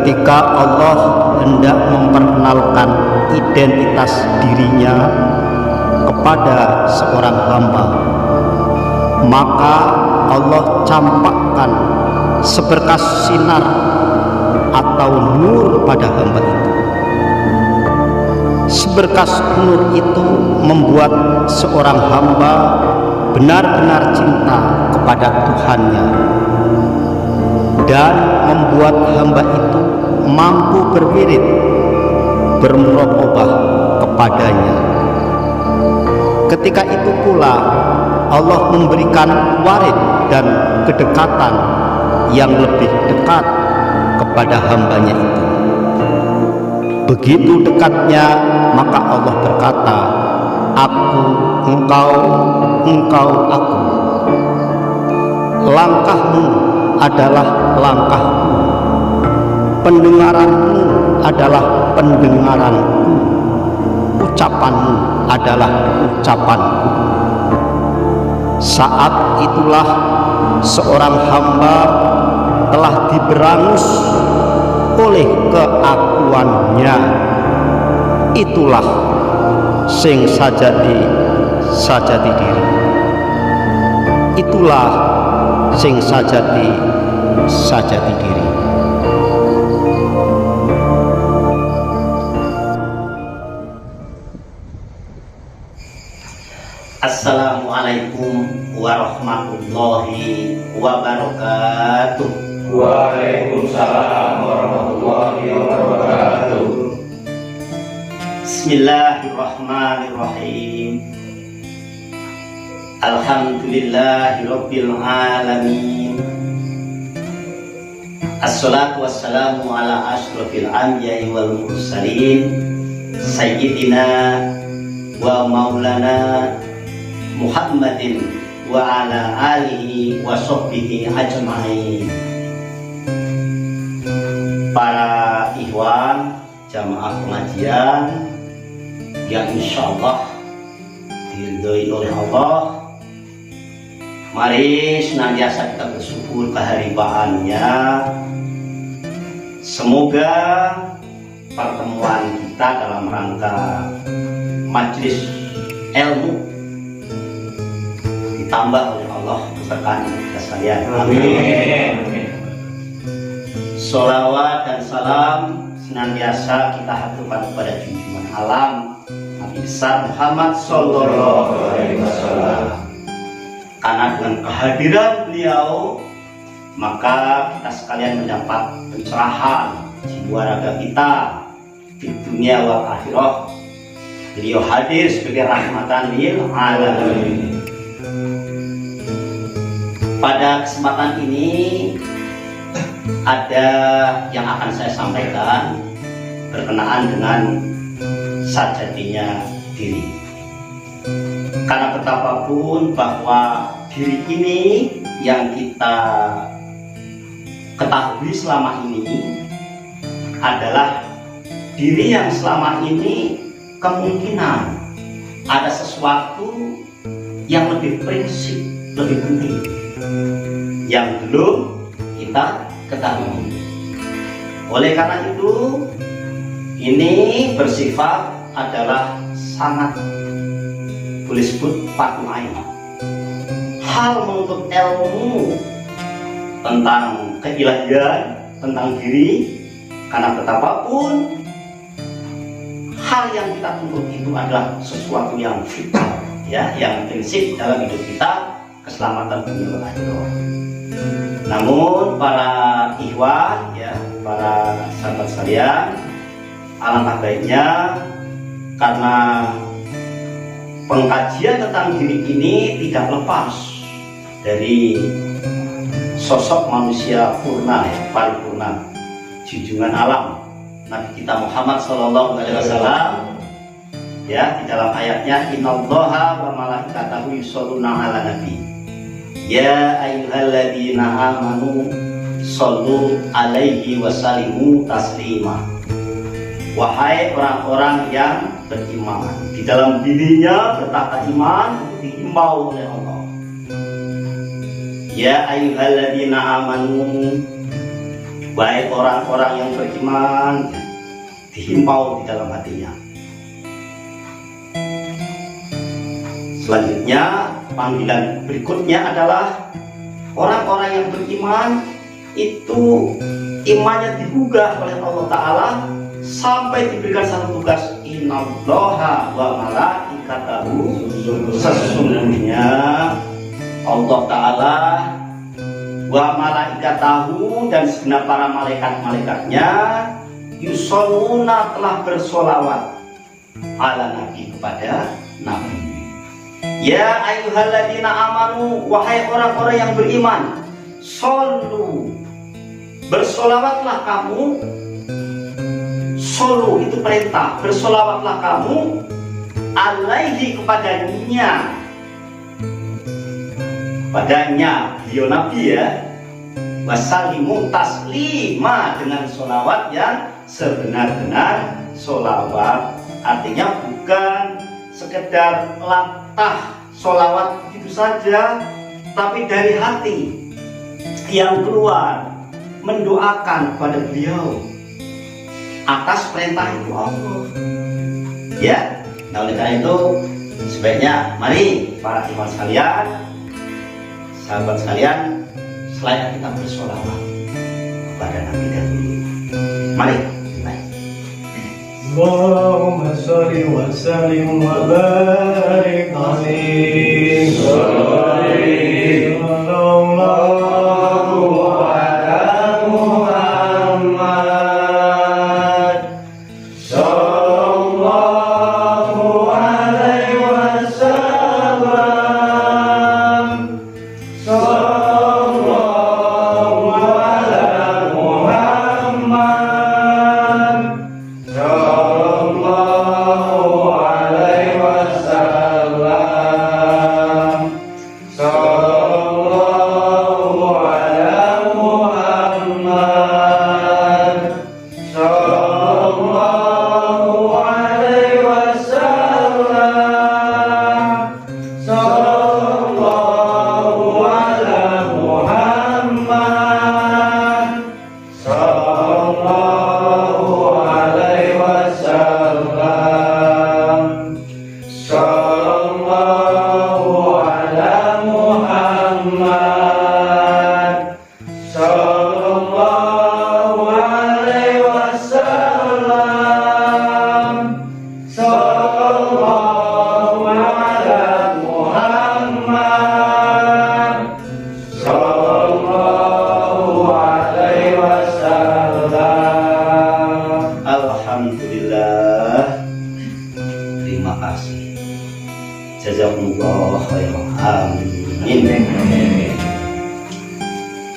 ketika Allah hendak memperkenalkan identitas dirinya kepada seorang hamba, maka Allah campakkan seberkas sinar atau nur pada hamba itu. Seberkas nur itu membuat seorang hamba benar-benar cinta kepada Tuhannya dan membuat hamba itu mampu berwirid, bermuraqabah kepadanya. Ketika itu pula Allah memberikan warid dan kedekatan yang lebih dekat kepada hambanya itu. Begitu dekatnya, maka Allah berkata, aku, engkau, engkau, aku. Langkahmu adalah langkahku, pendengaranmu adalah pendengaranku, ucapanmu adalah ucapanku. Saat itulah seorang hamba telah diberangus oleh keakuannya. Itulah sing sajati diri. Itulah sing sajati diri. Assalamualaikum warahmatullahi wabarakatuh. Waalaikumsalam warahmatullahi wabarakatuh. Bismillahirrahmanirrahim. Alhamdulillahirabbil alamin. Assalatu wassalamu ala asyrafil anbiya'i wal mursalin sayyidina wa maulana Muhammadin wa ala alihi wa sahbihi ajma'in. Para ikhwan jamaah pengajian yang insyaallah diridhoi oleh Allah, mari senantiasa kita bersyukur keharibaannya. Semoga pertemuan kita dalam rangka majelis ilmu ditambah oleh Allah berkahi kita sekalian. Amin. Sholawat dan salam senantiasa kita haturkan kepada junjungan alam Nabi besar Muhammad Sallallahu Alaihi Wasallam. Karena dengan kehadiran beliau, maka kita sekalian mendapat pencerahan jiwa raga kita di dunia wal akhirah. Beliau hadir sebagai rahmatan lil alamin. Pada kesempatan ini ada yang akan saya sampaikan berkenaan dengan sajatinya diri. Karena betapapun bahwa diri ini yang kita ketahui selama ini adalah diri yang selama ini kemungkinan ada sesuatu yang lebih prinsip, lebih penting yang belum kita ketahui. Oleh karena itu, ini bersifat adalah sangat boleh disebut fardu ain. Hal menuntut ilmu tentang keilahian, tentang diri, karena betapapun hal yang kita tuntut itu adalah sesuatu yang vital, ya, yang prinsip dalam hidup kita, keselamatan dunia dan akhirat. Namun para ikhwan, ya, para sahabat sekalian, alangkah baiknya karena pengkajian tentang diri ini tidak lepas dari sosok manusia purna, ya, paripurna, junjungan alam Nabi kita Muhammad Sallallahu Alaihi Wasallam. Ya, di dalam ayatnya innallaha wa malaikatahu yusholluna 'alan nabi. Ya ayyuhalladzina amanu shollu alaihi wasallimu taslima. Wahai orang-orang yang beriman, di dalam dirinya bertata iman diimbau oleh Allah. Ya ayyuhalladzina amanu, baik orang-orang yang beriman, dihimbau di dalam hatinya. Selanjutnya, panggilan berikutnya adalah orang-orang yang beriman itu imannya digugah oleh Allah Ta'ala sampai diberikan satu tugas, innallaha wa malaikatahu, sesungguhnya Allah Ta'ala wa malaikatahu dan segenap para malaikat-malaikatnya yusholluna telah bersolawat ala nabi, kepada nabi. Ya ayyuhalladzina amanu, wahai orang-orang yang beriman, shollu, bersolawatlah kamu. Shollu itu perintah, bersolawatlah kamu alaihi, kepadanya, beliau nabi ya, wasalimu taslima, dengan solawat yang sebenar-benar solawat. Artinya bukan sekedar latah solawat begitu saja, tapi dari hati yang keluar mendoakan kepada beliau atas perintah itu Allah. Ya, nah oleh karena itu sebaiknya mari para iman sekalian, sahabat sekalian, selain kita bersolawat kepada Nabi dahulu, mari. Allahumma sholli wa sallim wa barik alaihi sallallahu ala Muhammad sallallahu alaihi wasallam sallallahu ala Muhammad sallallahu alaihi wasallam sallallahu ala Muhammad sallallahu alaihi wasallam sallallahu ala Muhammad sallallahu alaihi wasallam sallallahu ala Muhammad sallallahu alaihi wasallam sallallahu ala Muhammad sallallahu alaihi wasallam. Alhamdulillah, terima kasih. Jazakumullah khairan. Amin.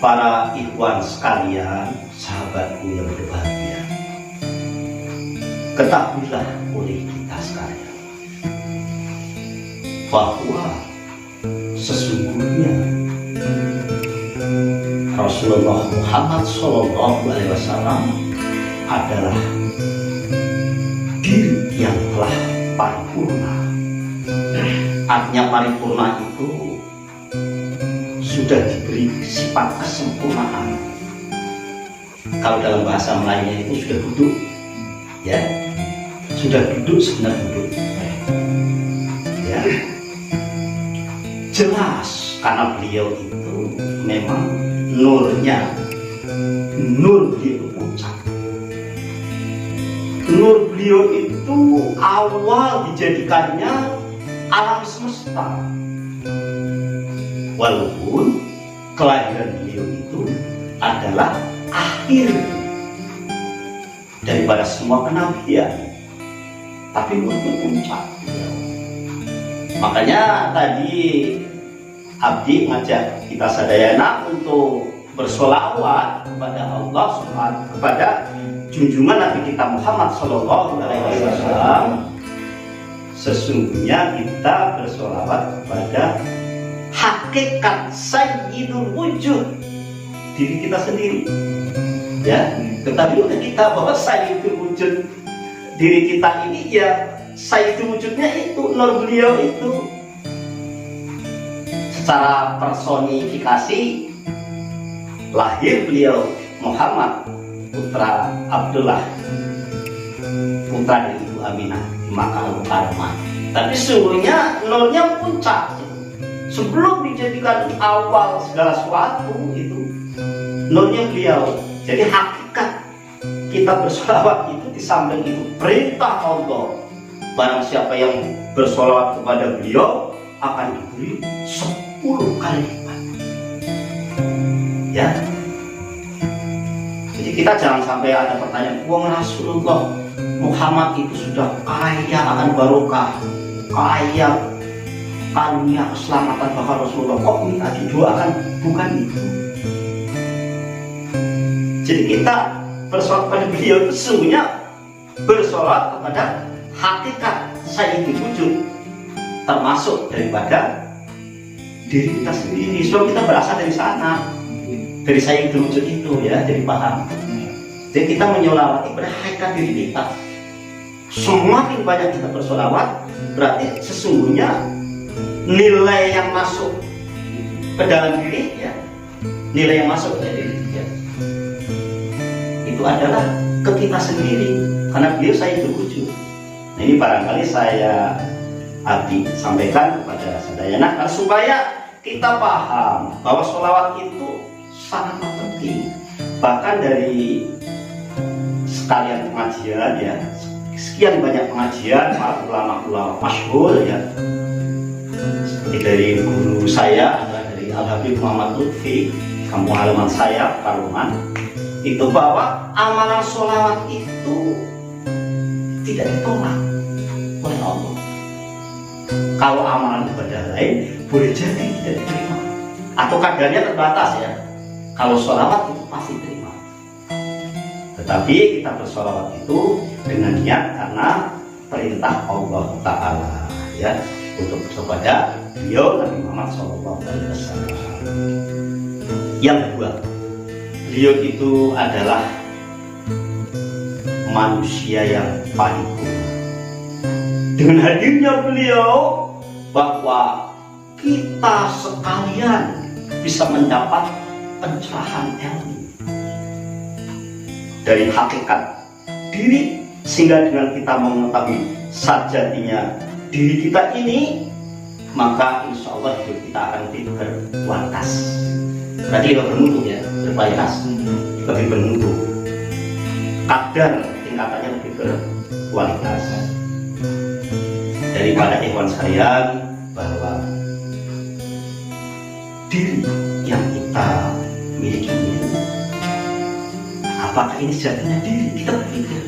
Para ikhwan sekalian, sahabatku yang berbahagia, ketahuilah oleh kita sekalian bahwa sesungguhnya Rasulullah Muhammad SAW adalah diri yang telah paripurna. Artinya paripurna itu sudah diberi sifat kesempurnaan. Kalau dalam bahasa Melayunya itu sudah duduk, ya, sudah duduk sebenar duduk, ya. Jelas karena beliau itu memang nurnya, nur beliau puncak. Nur beliau itu awal dijadikannya alam semesta. Walaupun kelahiran beliau itu adalah akhir daripada semua kenabian, tapi nurnya puncak beliau. Makanya tadi Abdi ngajak kita sadayana untuk bersolawat kepada Allah Subhanahu, kepada junjungan Nabi kita Muhammad Sallallahu Alaihi Wasallam. Sesungguhnya kita bersolawat kepada hakikat sayyidul wujud, diri kita sendiri. Ya, tetapi oleh kita bahwa sayyidul wujud diri kita ini, ya sayyidul wujudnya itu nur beliau itu. Secara personifikasi lahir beliau Muhammad putra Abdullah, putra dari Ibu Aminah di Makkah Al-Mukarramah. Tapi sesungguhnya nolnya puncak. Sebelum dijadikan awal segala sesuatu itu nolnya beliau. Jadi hakikat kita bersolawat itu di samping itu perintah Allah. Barang siapa yang bersolawat kepada beliau akan diberi 10 kali lipat. Ya. Jadi kita jangan sampai ada pertanyaan, wong Rasulullah Muhammad itu sudah kaya akan barokah, kaya karunia keselamatan, bahkan Rasulullah kok minta didoakan? Bukan itu. Jadi kita bersolat pada beliau itu sesungguhnya bersolat kepada hakikat sayyidul wujud, termasuk daripada diri kita sendiri. Sebab kita berasal dari sana, dari sayyidul wujud itu, ya, jadi paham. Jadi kita menyolawati pada hakikat diri kita. Semakin banyak kita bersolawat, berarti sesungguhnya nilai yang masuk ke dalam diri, ya, nilai yang masuk ke diri kita itu adalah ke kita sendiri, karena beliau sayyidul wujud. Nah, ini barangkali saya Abi sampaikan kepada sadayana supaya kita paham bahwa sholawat itu sangat penting. Bahkan dari sekalian pengajian, ya, sekian banyak pengajian para ulama-ulama masyhur, ya, seperti dari guru saya, dari Al-Habib Muhammad Lutfi, kampung halaman saya, Paluman, itu bahwa amalan sholawat itu tidak ditolak oleh Allah. Kalau amalan ibadah lain boleh jadi tidak diterima, atau kadarnya terbatas, ya. Kalau sholawat itu pasti diterima. Tetapi kita bersolawat itu dengan niat karena perintah Allah Ta'ala, ya, untuk kepada beliau Nabi Muhammad SAW. Yang kedua, beliau itu adalah manusia yang paripurna. Dengan hadirnya beliau, bahwa kita sekalian bisa mendapat pencerahan ilmu dari hakikat diri, sehingga dengan kita mengetahui sejatinya diri kita ini, maka insya Allah hidup kita akan lebih berkualitas. Berarti lebih bermutu, ya, berkualitas, lebih bermutu, kadar tingkatannya lebih berkualitas. Daripada ikhwan sekalian, bahwa diri yang kita miliki ini, apakah ini sejatinya diri? Kita berpikir.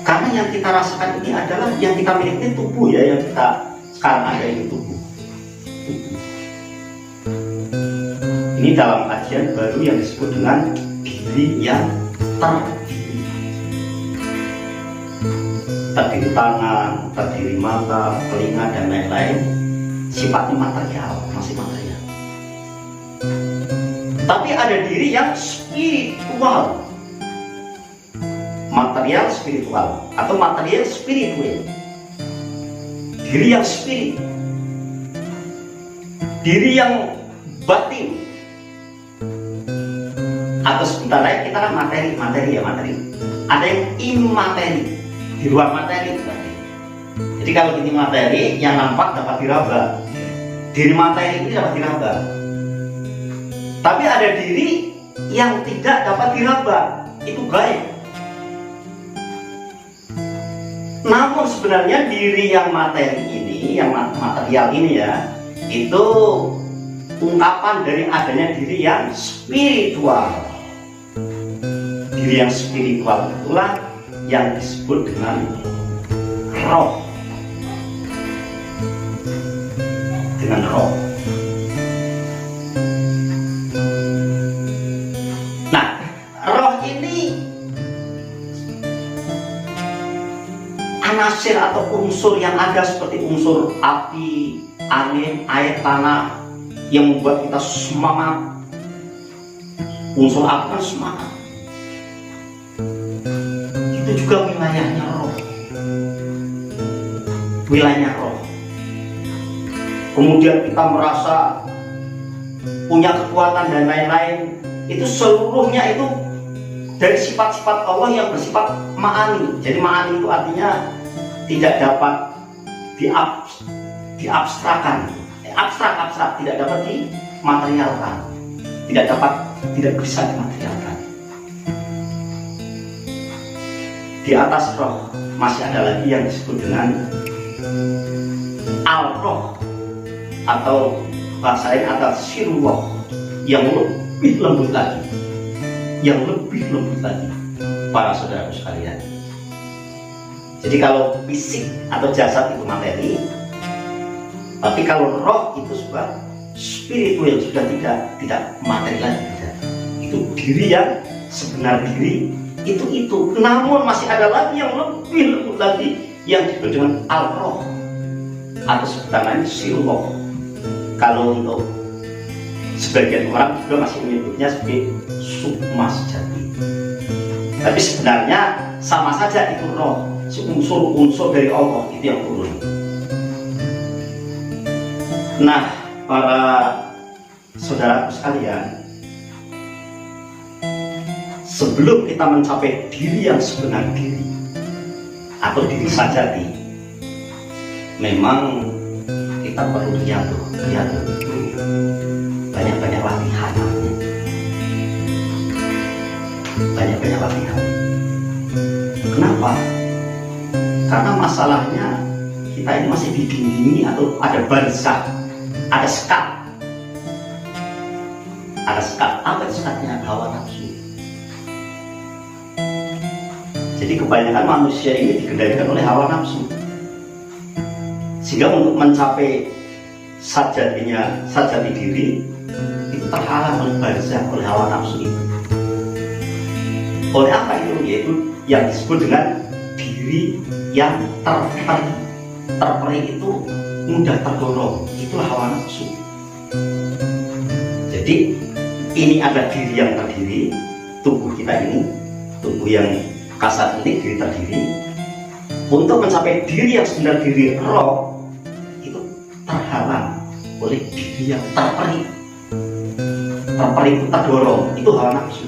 Karena yang kita rasakan ini adalah yang kita miliki tubuh, ya, yang kita sekarang ada ini tubuh. Ini dalam kajian baru yang disebut dengan diri yang terdiri. Terdiri tangan, terdiri mata, telinga, dan lain-lain. Sifatnya material, masih material. Tapi ada diri yang spiritual. Material spiritual atau material spiritual. Diri yang spirit. Diri yang batin. Atau sebentar lain kita kan materi, ya, materi. Ada yang imateri, di luar materi berarti. Jadi kalau ini materi, yang nampak dapat diraba. Diri materi ini dapat diraba. Tapi ada diri yang tidak dapat diraba, itu gaib. Namun sebenarnya diri yang materi ini, yang material ini, ya, itu ungkapan dari adanya diri yang spiritual. Diri yang spiritual itulah yang disebut dengan roh. Dengan roh. Nah, roh ini anasir atau unsur yang ada seperti unsur api, angin, air, tanah yang membuat kita semangat. Unsur api kan semangat. Itu juga wilayahnya roh. Wilayahnya roh. Kemudian kita merasa punya kekuatan dan lain-lain, itu seluruhnya itu dari sifat-sifat Allah yang bersifat ma'ani. Jadi ma'ani itu artinya tidak dapat diabstrakan, abstrak, tidak dapat dimaterialkan, tidak bisa dimaterialkan. Di atas roh masih ada lagi yang disebut dengan al-roh, atau bahasa lain adalah sirullah, yang lebih lembut lagi, para saudaraku sekalian. Jadi kalau fisik atau jasad itu materi, tapi kalau roh itu sebuah spiritual yang sudah tidak materi lagi, itu diri yang sebenar diri itu. Namun masih ada lagi yang lebih lembut lagi yang disebut dengan al-roh, atau sebutannya sirullah. Kalau untuk sebagian orang juga masih menyebutnya sebagai sukma sejati, tapi sebenarnya sama saja itu roh, unsur dari Allah itu yang turun. Nah, para saudaraku sekalian, sebelum kita mencapai diri yang sebenar diri atau diri sajati, memang kita perlu lihat itu banyak-banyak latihan. Kenapa? Karena masalahnya kita ini masih didindingi atau ada barzakh, ada sekat. Apa sekatnya? Hawa nafsu. Jadi kebanyakan manusia ini dikendalikan oleh hawa nafsu, sehingga untuk mencapai sajati diri itu terhalang oleh barzakh, oleh hawa nafsu itu. Oleh apa itu? Yaitu yang disebut dengan diri yang terperi itu mudah terdorong, itulah hawa nafsu. Jadi ini ada diri yang terdiri, tubuh kita ini, tubuh yang kasar ini diri terdiri. Untuk mencapai diri yang sebenar diri roh itu terhalang oleh diri yang terperi itu terdorong, itu hawa nafsu.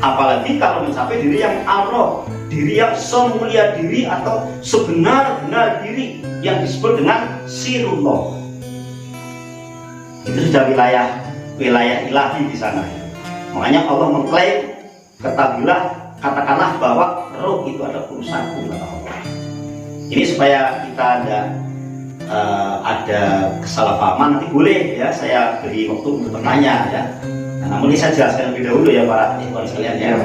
Apalagi kalau mencapai diri yang al-roh, diri yang semulia diri atau sebenar-benar diri yang disebut dengan sirullah. Itu sudah wilayah ilahi di sana. Makanya Allah mengklaim, katakanlah bahwa roh itu ada urusanku, kata Allah. Ini supaya kita ada kesalahpahaman, nanti boleh ya saya beri waktu untuk bertanya ya. Nah, namun ini saya jelaskan lebih dahulu ya para ikhwan sekalian ya.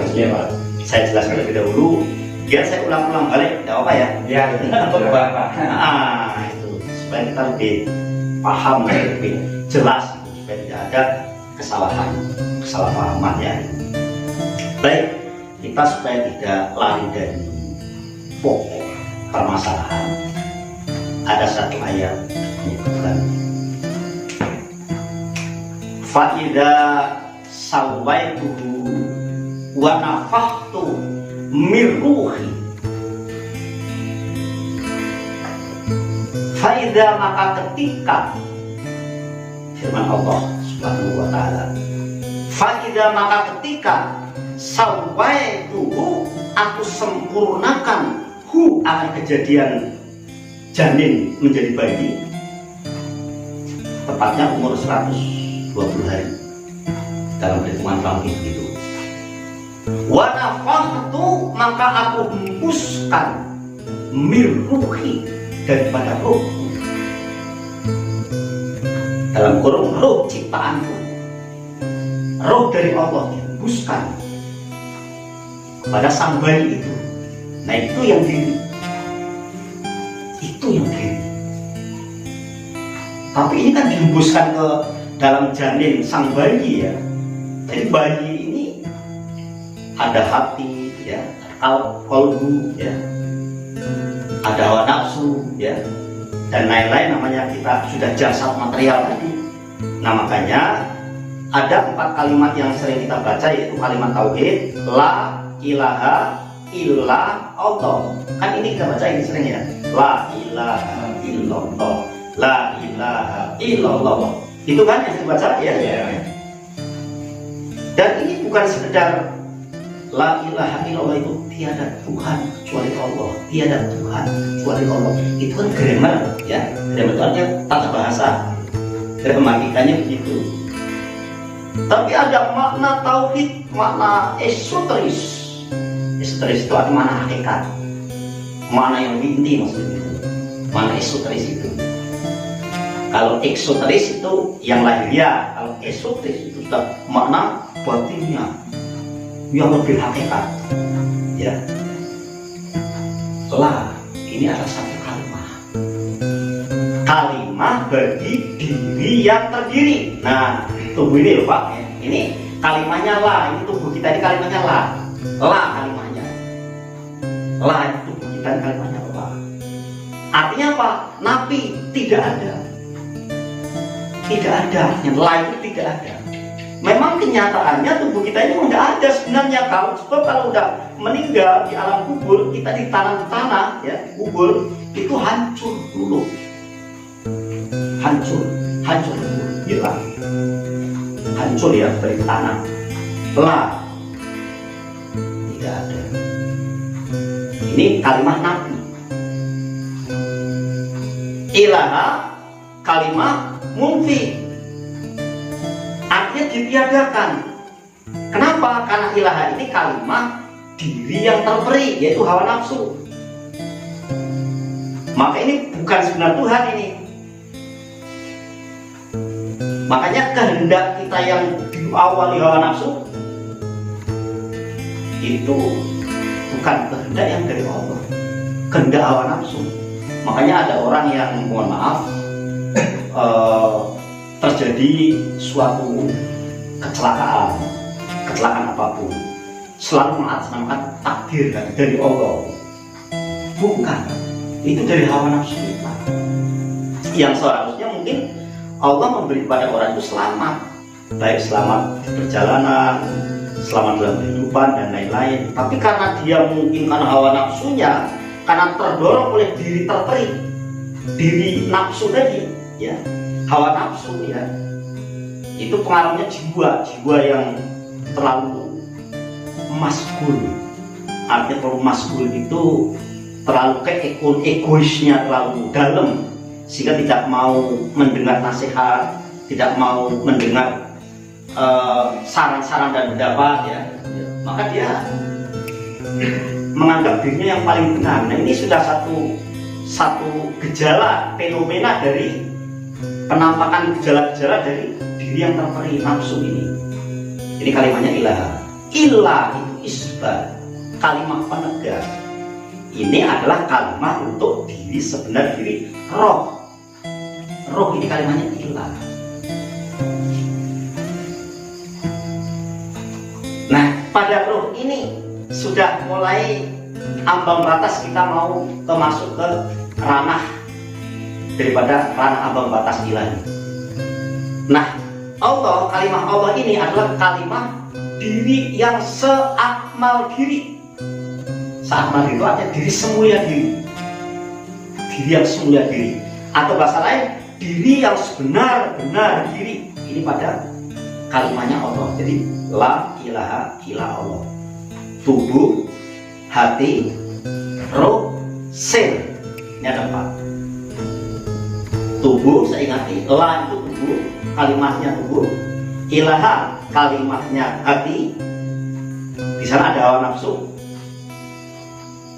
Saya jelaskan lebih dahulu, biar saya ulang-ulang balik, tidak apa ya? Ya, untuk Bapak. Itu supaya kita lebih paham, lebih jelas, supaya tidak ada kesalahpahaman ya. Baik, kita supaya tidak lari dari pokok permasalahan, ada satu ayat menyebutkan fa'idha sawaituhu wa nafakhtu min ruhi, fa'idha, maka ketika, firman Allah Subhanahu wa ta'ala, fa'idha, maka ketika sawaituhu, aku sempurnakan akan kejadian janin menjadi bayi, tepatnya umur 120 hari dalam perhitungan Fahmi itu. Wa nafakhtu, maka aku hembuskan min ruhi, daripada ruhku, dalam kurung ruh ciptaanku, roh dari Allah dihembuskan kepada sang bayi itu. Nah itu yang diri, tapi ini kan dihembuskan ke dalam janin sang bayi ya. Jadi bayi ini ada hati ya, kalbu ya, ada hawa nafsu ya, dan lain-lain, namanya kita sudah jasad material tadi. Nah makanya ada 4 kalimat yang sering kita baca, yaitu kalimat tauhid, la ilaha illa Allah. Kan ini kita baca ini sering ya, la ilaha illallah, la ilaha illallah. Itu kan yang kita baca ya. Dan ini bukan sekedar la ilaha illallah itu tiada Tuhan kecuali Allah, tiada Tuhan kecuali Allah. Itu kan grammar ya, grammar itu artinya tata bahasa, gramatikanya begitu. Tapi ada makna tauhid, makna esoteris. Esoteris itu artinya makna hakikat, makna yang lebih inti maksudnya. Makna esoteris itu. Kalau eksoteris itu yang lahiriah, kalau esoteris itu sudah makna batinnya yang lebih hakikat. Ya, la ini adalah satu kalimat bagi diri yang terdiri. Nah, tubuh ini loh Pak, ini kalimatnya la, ini tubuh kita ini kalimatnya la kalimatnya, la itu tubuh kita ini kalimatnya la. Artinya apa? Nafi, tidak ada, yang la itu tidak ada. Memang kenyataannya tubuh kita ini tidak ada sebenarnya. Sebab kalau udah meninggal di alam kubur, kita di tanah ya, kubur itu hancur dulu, hancur dulu, hilang, hancur ya dari tanah. La tidak ada. Ini kalimat nafi. Ilaha kalimat munfi, artinya ditiadakan. Kenapa? Karena ilaha ini kalimat diri yang terperi, yaitu hawa nafsu. Maka ini bukan sebenar Tuhan ini. Makanya kehendak kita yang diawali hawa nafsu itu bukan kehendak yang dari Allah, kehendak hawa nafsu. Makanya ada orang yang, mohon maaf, terjadi suatu kecelakaan apapun, selalu mengatasnamakan takdir dari Allah. Bukan, itu dari hawa nafsu kita. Yang seharusnya mungkin Allah memberi kepada orang itu selamat, baik selamat di perjalanan, selamat dalam kehidupan dan lain-lain. Tapi karena dia mungkin karena hawa nafsunya, karena terdorong oleh diri terperi, diri nafsu tadi, ya, hawa nafsu ya, itu pengaruhnya jiwa yang terlalu maskul. Artinya kalau maskul itu terlalu egoisnya terlalu dalam, sehingga tidak mau mendengar nasihat, tidak mau mendengar saran-saran dan pendapat ya. Maka dia menganggap dirinya yang paling benar. Nah, ini sudah satu gejala fenomena dari penampakan gejala-gejala dari diri yang terperi nafsu ini. Ini kalimatnya ilaha. Ilah itu isbat, kalimat penegas. Ini adalah kalimat untuk diri sebenar diri roh. Roh ini kalimatnya ilah. Nah, pada roh ini sudah mulai ambang batas kita mau masuk ke ranah daripada ranah ambang batas ilahi. Nah, Allah, kalimat Allah ini adalah kalimat diri yang seakmal diri. Seakmal itu artinya diri semulia diri. Diri yang semulia diri. Atau bahasa lain, diri yang sebenar-benar diri. Ini pada kalimatnya Allah. Jadi la ilaha illa Allah. Tubuh, hati, roh, sel. Ini ada 4. Tubuh, saya ingati, la itu tubuh, kalimatnya tubuh. Ilaha, kalimatnya hati. Di sana ada hawa nafsu.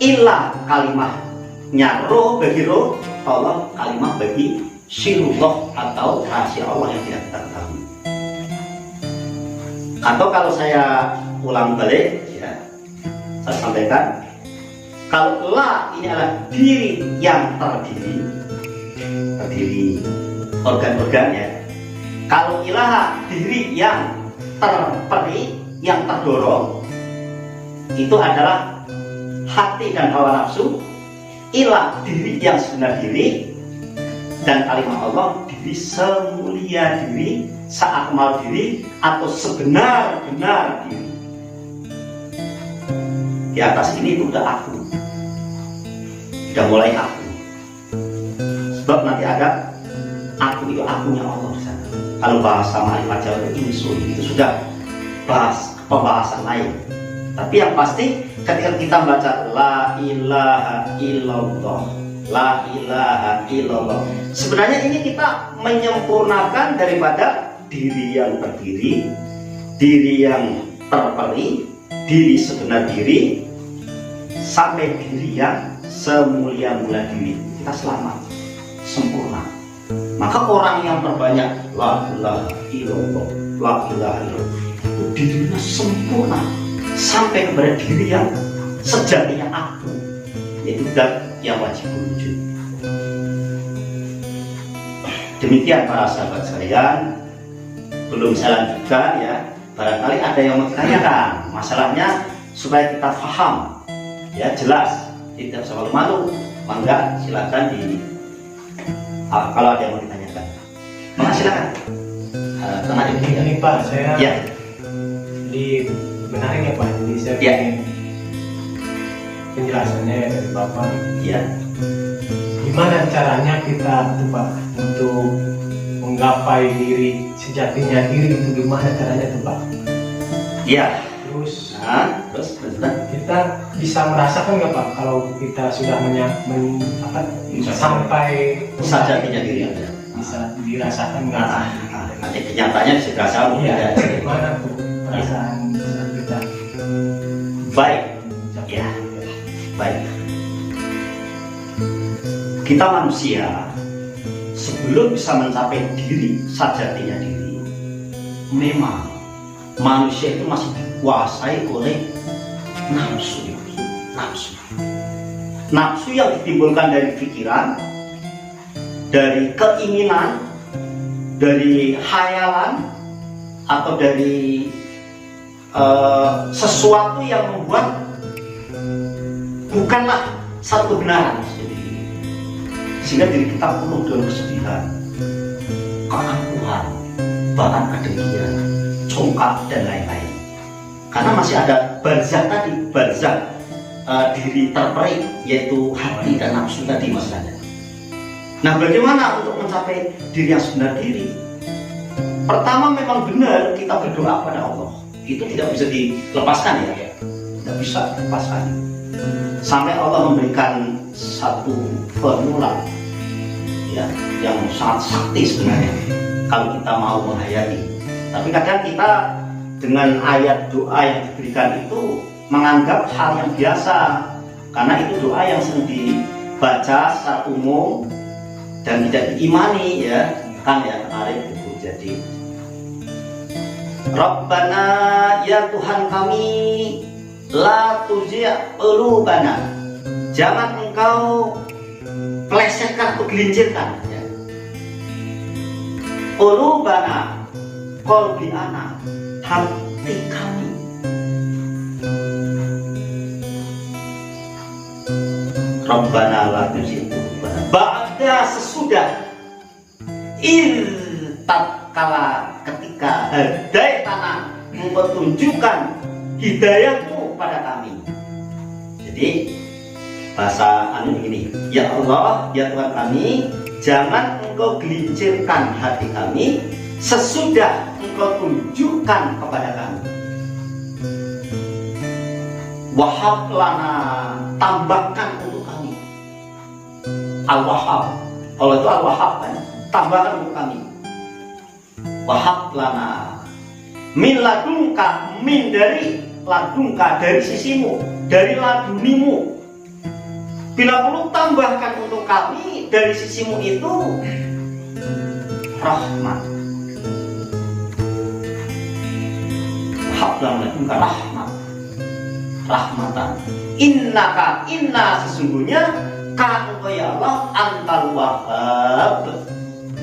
Ilah, kalimatnya roh, bagi roh. Allah, kalimat bagi sirullah atau rahasia Allah yang tidak kita ketahui. Atau kalau saya ulang balik ya, saya sampaikan, kalau la ini adalah diri yang terdiri organ-organnya. Kalau ilaha diri yang terperi, yang terdorong, itu adalah hati dan hawa nafsu. Ilah diri yang sebenar diri, dan kalimat Allah diri semulia diri, seakmal diri, atau sebenar-benar diri. Di atas ini itu udah aku, udah mulai aku. Sebab nanti ada aku, itu akunya Allah di sana. Kalau bahasa Ma'rifat Jawa itu insun, itu sudah pembahasan lain. Tapi yang pasti ketika kita baca la ilaha illallah, la ilaha illallah, sebenarnya ini kita menyempurnakan daripada diri yang berdiri, diri yang terperi, diri sebenar diri, sampai diri yang semulia-mulia diri. Kita selamat, sempurna. Maka orang yang perbanyak la ilaha illallah, la ilaha illallah, itu dirinya sempurna sampai kepada diri yang sejatinya aku, yaitu zat yang wajib wujud. Demikian para sahabat sekalian, belum saya lanjutkan ya. Barangkali ada yang mau ditanyakan masalahnya supaya kita paham ya, jelas, tidak usah malu-malu. Mangga silakan kalau ada yang mau ditanyakan. Maka silakan. Ini Pak, saya ya. Benarin ya Pak, jadi saya ingin penjelasannya dari Bapak. Ya. Gimana caranya kita tuh Pak untuk menggapai diri sejatinya diri itu, gimana caranya tuh Pak? Ya. Terus kita bisa merasakan nggak Pak kalau kita sudah sampai sejatinya diri ya. Bisa dirasakan nggak? Nanti kenyataannya bisa dirasakan. Iya. Gimana tuh perasaan kita? Baik. Ya. Baik. Kita manusia sebelum bisa mencapai diri sejatinya diri, memang manusia itu masih dikuasai oleh nafsu. Nafsu yang ditimbulkan dari pikiran, dari keinginan, dari khayalan, atau dari sesuatu yang membuat bukanlah satu kebenaran, sehingga diri kita penuh dengan kesedihan, keangkuhan, bahkan kedengkian, congkak dan lain-lain. Karena masih ada barzakh tadi, barzakh diri terperi, yaitu hati dan nafsu tadi masalahnya. Nah, bagaimana untuk mencapai diri yang sebenar diri? Pertama, memang benar kita berdoa kepada Allah. Itu tidak bisa dilepaskan ya, tidak bisa dilepaskan. Sampai Allah memberikan satu formula ya, yang sangat sakti sebenarnya kalau kita mau menghayati. Tapi kadang kita dengan ayat doa yang diberikan itu menganggap hal yang biasa, karena itu doa yang sering dibaca secara umum dan tidak diimani ya, kan ya, menarik itu. Jadi Rabbana, ya Tuhan kami, la tuzigh qulubana, jangan engkau plesetkan atau gelincirkan ya. Qulubana, qalbi ana, hati kami. Rabbana la tuzigh qulubana, ba'da sesudah tatkala ketika hadaitana, engkau tunjukkan hidayahmu pada kami. Jadi bahasa begini, ya Allah, ya Tuhan kami, jangan engkau gelincirkan hati kami sesudah engkau tunjukkan kepada kami. Wahab lana, tambahkan untuk kami. Al-Wahhab, Allah itu Al-Wahhab kan, tambahkan untuk kami. Wahab lana, min ladungka, min dari ladungka, dari sisimu, dari ladunimu. Bila perlu tambahkan untuk kami dari sisimu itu rahmat. Wahab lana ladungka rahmat, rahmatan. Innaka, inna sesungguhnya ka engkau ya Allah, antal wahhab,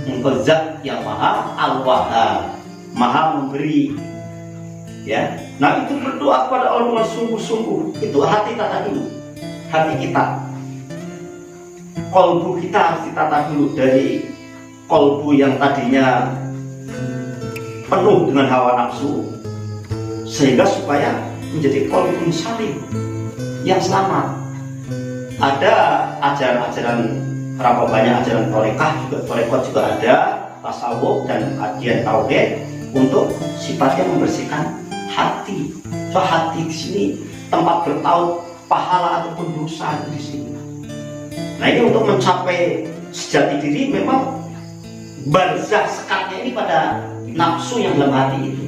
engkau zat yang maha al-wahhab, maha memberi ya. Nah, itu berdoa kepada Allah dengan sungguh-sungguh. Itu hati tata dulu, hati kita, kolbu kita harus ditata dulu, dari kolbu yang tadinya penuh dengan hawa nafsu, sehingga supaya menjadi kolbu salim yang selamat. Ada ajaran-ajaran, berapa banyak ajaran torekot juga ada, tasawuf dan kajian tauhid untuk sifatnya membersihkan hati. So hati di sini tempat bertaut pahala ataupun dosa di sini. Nah ini untuk mencapai sejati diri memang barzah sekatnya ini pada nafsu yang dalam hati itu.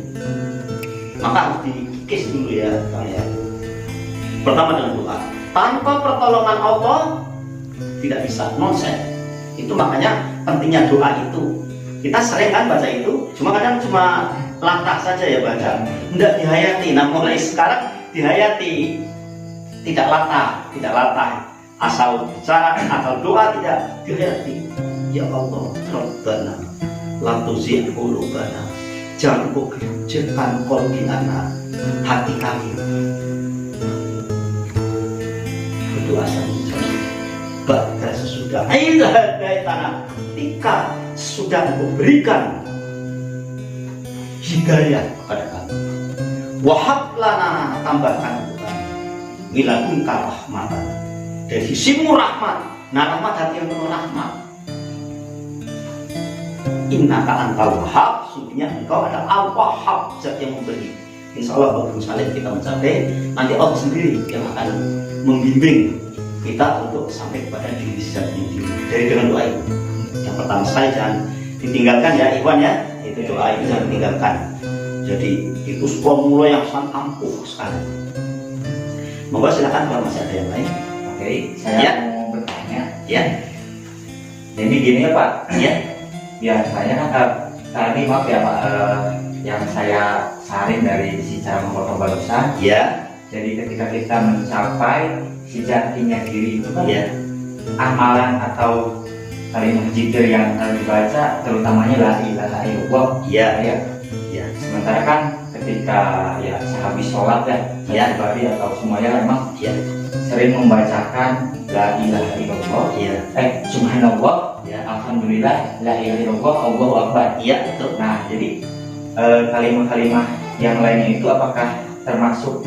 Maka harus dikikis dulu ya, Bang ya. Pertama dengan doa. Tanpa pertolongan Allah tidak bisa, nonsen. Itu makanya pentingnya doa itu. Kita sering kan baca itu, kadang cuma latah saja ya baca, tidak dihayati. Nah mulai sekarang dihayati, tidak latah, asal bicara, asal doa tidak dihayati. Ya Allah, Rabbana, la tuzigh qulubana, jangan kau kecilkan qalbana, hati kami. Berdoa saja. Bahkan sesudah dari tanah, ketika sudah memberikan hidayah kepada kami, wahab lana, tambahkan kami miladunka rahmatan, dari sisimu rahmat. Nah rahmat hati yang penuh rahmat. Innaka antal wahhab, sungguhnya engkau adalah al-wahhab, zat yang memberi. Insya Allah Bapak Salim kita mencapai, nanti Allah sendiri yang akan membimbing kita untuk sampai kepada diri sejati diri dari dengan doa itu. Yang pertama sekali jangan ditinggalkan ya Iwan ya, itu doa itu jangan ditinggalkan. Jadi itu formula yang sangat ampuh sekali. Monggo silakan kalau masih ada yang lain. Oke, saya Ya. mau bertanya. Ya, Jadi gini ya Pak, ya, biasanya kan tadi maaf ya Pak, yang saya saring dari si cara memotong barusan. ya, Jadi ketika kita mencapai sejatinya diri itu kan ya, amalan atau kalimat zikir yang dibaca, terutamanya la ilaha illallah. ya, Ya. ya, Sementara kan ketika ya sehabis sholat ya, Ya. pribadi atau semuanya memang ya, sering membacakan la ilaha illallah, ya, subhanallah, ya, alhamdulillah, la ilaha illallah, Allahu akbar. ya, betul. Nah, jadi kalimat-kalimat yang lainnya itu apakah termasuk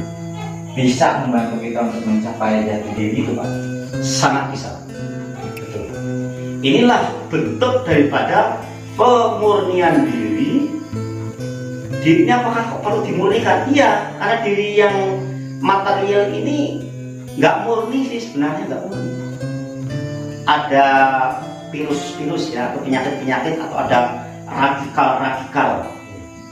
bisa membantu kita untuk mencapai jati diri itu Pak? Sangat bisa. Betul. Inilah bentuk daripada pemurnian diri. Dirinya apakah kok perlu dimurnikan? Iya, karena diri yang material ini nggak murni sih sebenarnya, nggak murni. Ada virus-virus ya, atau penyakit-penyakit, atau ada radikal-radikal.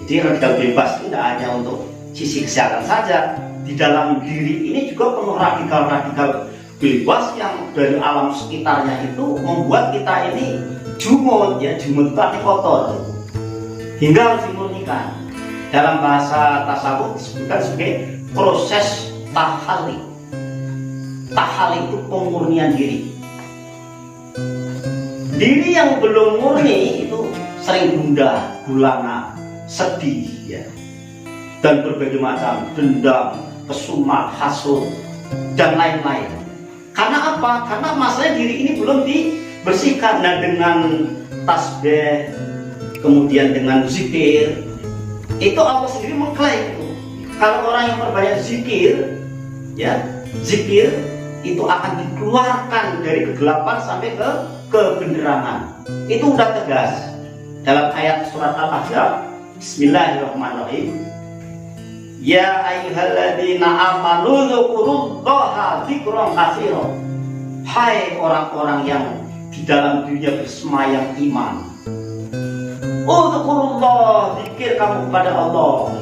Jadi radikal bebas itu tidak hanya untuk sisi kesehatan saja. Di dalam diri ini juga penuh radikal-radikal bebas yang dari alam sekitarnya itu membuat kita ini jumut ya, jumut itu arti kotor hingga harus dimurnikan. Dalam bahasa tasawuf disebutkan sebagai proses tahali. Tahali itu pemurnian diri. Diri yang belum murni itu sering gundah, gulana, sedih ya, dan berbagai macam dendam, kesumat, hasud, dan lain-lain. Karena apa? Karena masalah diri ini belum dibersihkan. Nah dengan tasbih, kemudian dengan zikir, itu Allah sendiri mengklaim itu. Kalau orang yang berbanyak zikir, ya, zikir itu akan dikeluarkan dari kegelapan sampai ke kebenaran. Itu udah tegas dalam ayat surat Al-Ahzab. Bismillahirrahmanirrahim. Ya ayyuhalladzina amanu dzkurullaha dzikran katsira. Hai orang-orang yang di dalam dunia bersemayam iman. Dzkurullah, zikir kamu kepada Allah.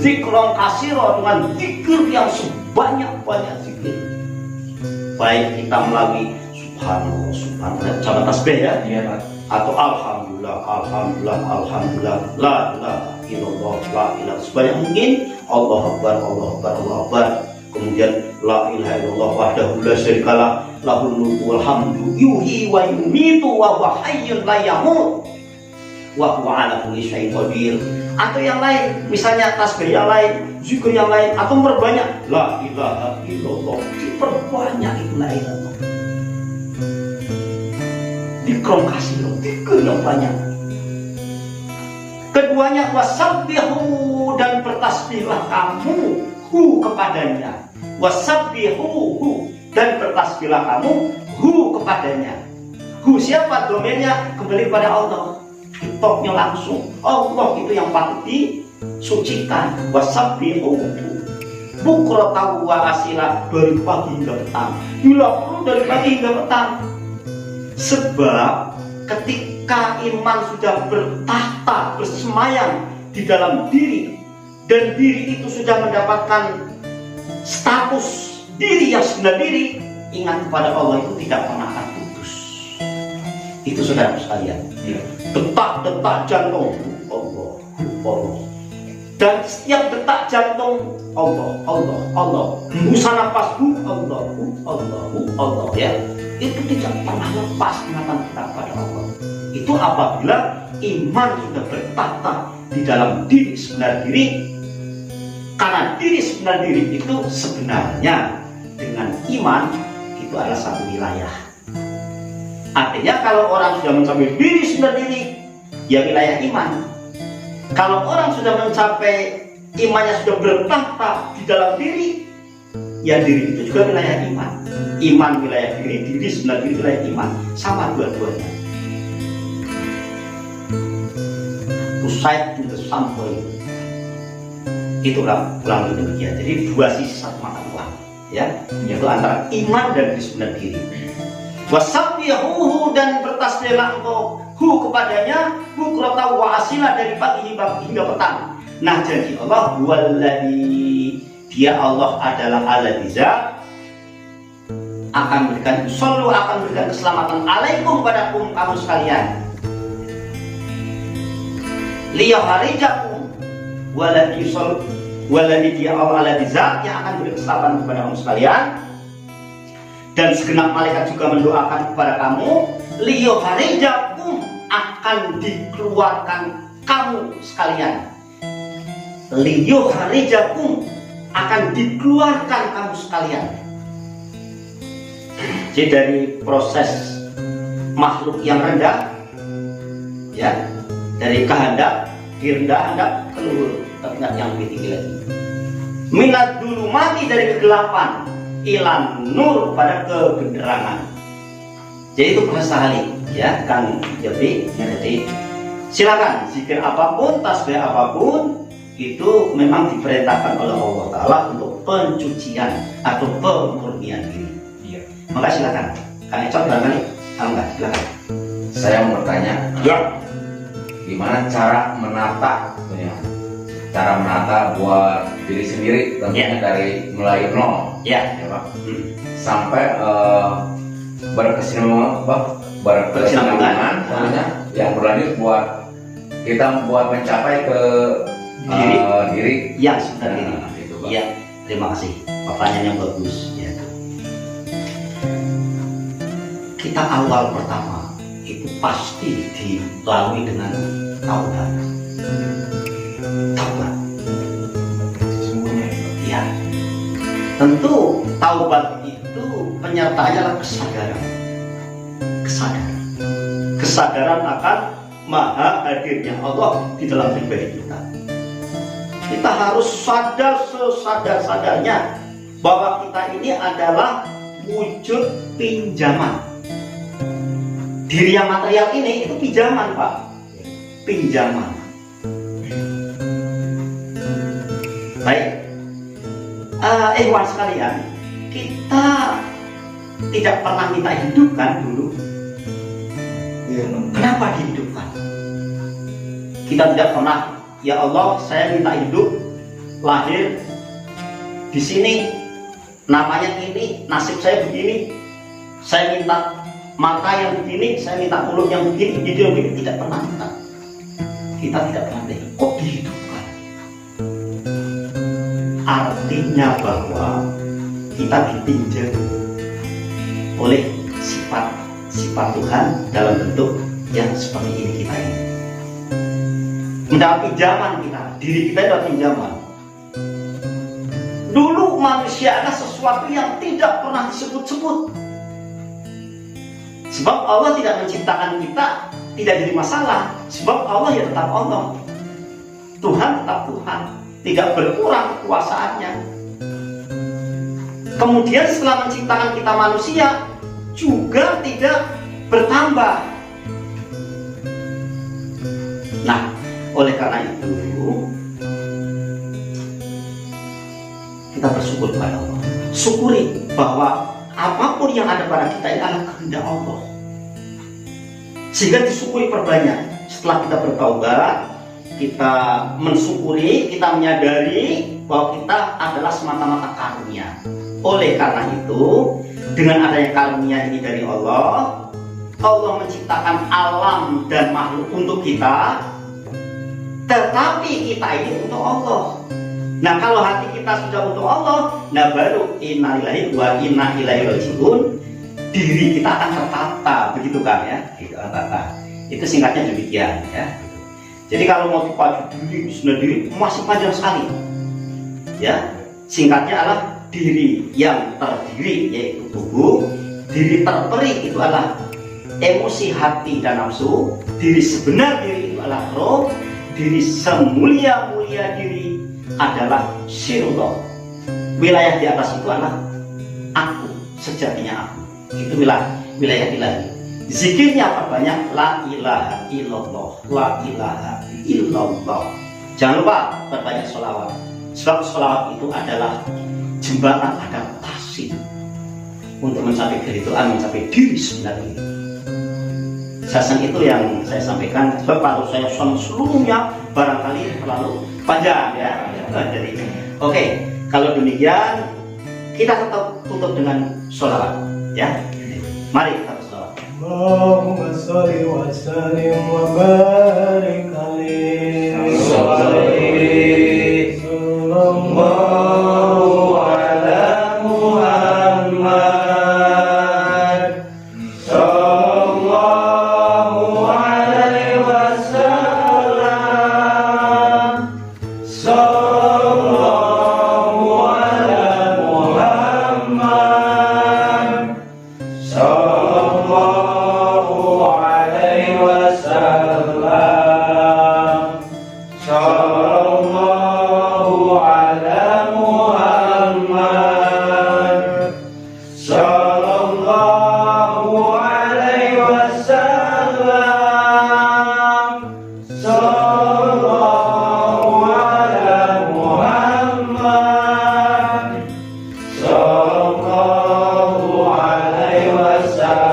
Dzikran katsira, dengan zikir yang sebanyak-banyak zikir. Baik kita melalui subhanallah, subhanallah, cara tasbih ya, Iya Pak. atau alhamdulillah, alhamdulillah, alhamdulillah, la ilaha illallah, la ilaha, sebanyak mungkin, Allah akbar, Allah akbar, Allah akbar. Kemudian la ilaha illallah wahdahu la syarikalah, lahul mulku wal hamdu yuhyi wa yumitu wa huwa hayyun la yamut wa huwa ala kulli syai'in qadir. Atau yang lain, misalnya tasbih yang lain, zikir yang lain, atau memperbanyak la ilaha illallah, diperbanyak itu la ilaha illallah. Dikrom kasih zikir yang banyak. Keduanya wasabbihu, dan bertasbihlah kamu hu kepadanya. Wasabbihu, dan bertasbihlah kamu hu kepadanya. Hu siapa? Domainnya kembali pada Allah. Kitoknya langsung Allah itu yang patut sucikan, wasabbihu bukratan wa asila, dari pagi hingga petang. Bila perlu dari pagi hingga petang. Sebab ketika iman sudah bertahta, bersemayam di dalam diri, dan diri itu sudah mendapatkan status diri yang sebenar diri, ingat kepada Allah itu tidak pernah akan putus. Itu saudara sekalian. Detak-detak jantung Allah, Allah. Dan setiap detak jantung Allah, Allah, Allah. Hembusan nafasmu Allah, Allah, Allah, ya. Itu tidak pernah lepas ingatan kita kepada Allah. Itu apabila iman sudah bertahta di dalam diri sebenar diri. Karena diri sebenar diri itu sebenarnya dengan iman itu adalah satu wilayah. Artinya kalau orang sudah mencapai diri sebenar diri, ya wilayah iman. Kalau orang sudah mencapai imannya sudah bertahta di dalam diri, ya diri itu juga wilayah iman. Iman wilayah diri, diri sebenar diri wilayah iman. Sama dua-duanya. To sight to the sample. Itulah kurang lebih demikian. Jadi dua sisi satu mata uang, ya, yaitu antara iman dan diri sebenar diri. Wasabbihuhu, dan bertasbihlah engkau hu kepadanya bukratan wa asila, dari pagi hingga petang. Nah, janji Allah walladzi, dia Allah adalah alladzi akan memberikan sallu, akan memberikan keselamatan alaikum padakum kamu sekalian. Liyaharijakum walladzi sallu, walladzi dia Allah alladzi yang akan memberikan keselamatan kepada kamu sekalian. Dan segenap malaikat juga mendoakan kepada kamu, liyaharijakum, akan dikeluarkan kamu sekalian. Liyaharijakum, akan dikeluarkan kamu sekalian. Jadi dari proses makhluk yang rendah, ya, dari kehendak direndah-rendah keluar ke tingkat yang lebih tinggi lagi. Minat dulu mati, dari kegelapan ilan nur, pada kebenerangan. Jadi itu proses tahali, ya, Kang Jepri. Jadi silakan zikir apapun, tasbih apapun, itu memang diperintahkan oleh Allah Ta'ala untuk pencucian atau pemurnian diri. Iya. Maka silakan, Kang Ecot barangkali, kalau enggak silakan. Saya mau bertanya, Ya. gimana cara menata, ya, cara menata buat diri sendiri, tentunya dari mulai nol, Ya. ya Pak, sampai berkesinambungan, tentunya yang berlanjut buat kita buat mencapai ke diri Yang sebenarnya Nah, itu, Pak. Iya, terima kasih. Pertanyaan yang bagus, ya. Kita awal pertama itu pasti dilalui dengan taubat. Taubat. Sesungguhnya Ya. Tentu taubat itu penyertanya adalah kesadaran. Kesadaran. Kesadaran akan maha hadirnya Allah di dalam pribadi kita. Kita harus sadar sesadar-sadarnya bahwa kita ini adalah wujud pinjaman. Diri yang material ini itu pinjaman, Pak. Pinjaman. Baik. Ikhwan sekalian, kita tidak pernah minta hidupkan dulu. Kenapa dihidupkan? Kita tidak pernah, ya Allah, saya minta hidup, lahir di sini, namanya ini, nasib saya begini, saya minta mata yang begini, saya minta mulut yang begini, hidung yang begini. Tidak pernah minta. Kita tidak pernah minta. Kok dihidupkan? Artinya bahwa kita dipinjam oleh sifat Tuhan dalam bentuk yang seperti ini kita ini. Mendapat pinjaman kita, diri kita adalah pinjaman. Dulu manusia adalah sesuatu yang tidak pernah disebut-sebut. Sebab Allah tidak menciptakan kita tidak jadi masalah. Sebab Allah ya tetap Allah. Tuhan tetap Tuhan, tidak berkurang kekuasaannya. Kemudian setelah menciptakan kita manusia juga tidak bertambah. Nah, oleh karena itu kita bersyukur kepada Allah. Syukuri bahwa apapun yang ada pada kita ini adalah kehendak Allah. Sehingga disyukuri perbanyak. Setelah kita bertaubat, kita mensyukuri, kita menyadari bahwa kita adalah semata-mata karunia. Oleh karena itu, dengan adanya karunia ini dari Allah, Allah menciptakan alam dan makhluk untuk kita, tetapi kita ini untuk Allah. Nah, kalau hati kita sudah untuk Allah, nah baru innalillahi wa inna ilaihi raji'un, diri kita akan tertata, begitu kan ya? Gitu, tertata. Itu singkatnya demikian ya. Jadi kalau mau dipacu diri, diri masih panjang sekali. Ya, singkatnya adalah diri yang terdiri yaitu tubuh, diri terperi itu adalah emosi, hati dan nafsu, diri sebenar diri itu adalah roh, diri semulia-mulia diri adalah sirullah. Wilayah di atas itu adalah aku, sejatinya aku. Itu wilayah ilahi. Zikirnya perbanyak la ilaha illallah, la ilaha illallah. Jangan lupa perbanyak sholawat. Sebab sholawat itu adalah jembatan adaptasi untuk mencapai keridhaan, mencapai diri sebenarnya. Sasan itu yang saya sampaikan. Sebab kalau saya sholat seluruhnya barangkali terlalu panjang ya. Jadi, oke, kalau demikian kita tetap tutup dengan sholawat ya. Mari kita bersolawat. Allahumma sholli wa sallim wa barik alaihi. Sallallahu ala Muhammad. Sallallahu alaihi wasallam. Sallallahu ala Muhammad. Sallallahu alaihi wasallam. Sallallahu ala Muhammad. Sallallahu alaihi wasallam. Sallallahu ala Muhammad. Sallallahu alaihi wasallam. Sallallahu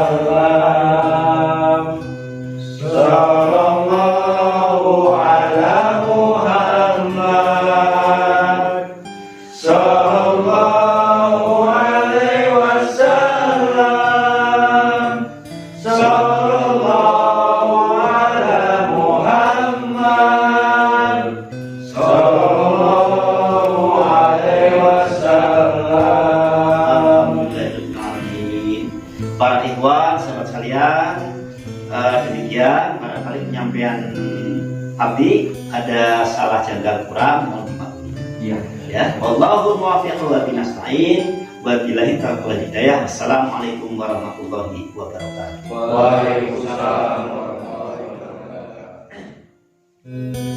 ala Muhammad. Sallallahu alaihi wasallam. Sallallahu ala Muhammad. Sallallahu alaihi wasallam. Alhamdulillahirrahmanirrahim. Para ikhwan, sahabat sekalian, demikian barangkali penyampaian abdi ada salah janggal kurang, mohon dimaklumi. Iya. Ya, wallahu muwaffiq wa binasta'in wa billahi taufiq hidayah. Assalamualaikum warahmatullahi wabarakatuh. Waalaikumsalam warahmatullahi wabarakatuh.